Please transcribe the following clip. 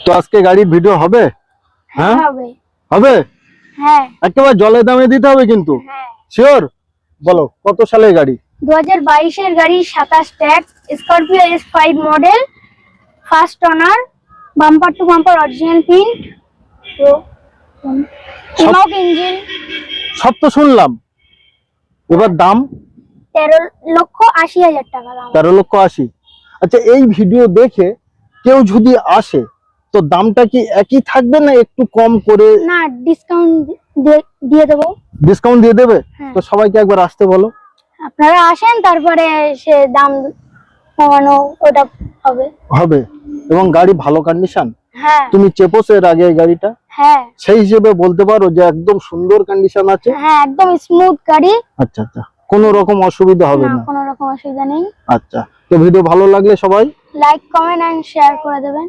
তো আজকে গাড়ির ভিডিও হবে? হ্যাঁ হবে। হবে? হ্যাঁ একেবারে জলে দামে দিতে হবে কিন্তু। হ্যাঁ শিওর? বলো কত সালের গাড়ি? 2022 এর গাড়ি, 27 tax, Scorpio S5 model, first owner, bumper to bumper original print, ইমক ইঞ্জিন, সব তো শুনলাম, এবার দাম? 13,80,000 টাকা দাম। 13,80,000। আচ্ছা, এই ভিডিও দেখে কেউ যদি আসে তো দামটা কি একই থাকবে না একটু কম করে? না, ডিসকাউন্ট দিয়ে দেবো। ডিসকাউন্ট দিয়ে দেবে? হ্যাঁ। তো সবাইকে একবার আসতে বলো। আপনারা আসেন, তারপরে সে দাম কমানো ওটা হবে। হবে। এবং গাড়ি ভালো কন্ডিশন? হ্যাঁ তুমি চেপোস এর আগে এই গাড়িটা, হ্যাঁ সেই হিসেবে বলতে পারো যে একদম সুন্দর কন্ডিশন আছে? হ্যাঁ, একদম স্মুথ গাড়ি। আচ্ছা আচ্ছা, কোনো রকম অসুবিধা হবে না, না? কোনো রকম অসুবিধা নেই। আচ্ছা, তো ভিডিও ভালো লাগলে সবাই লাইক, কমেন্ট এন্ড শেয়ার করে দেবেন।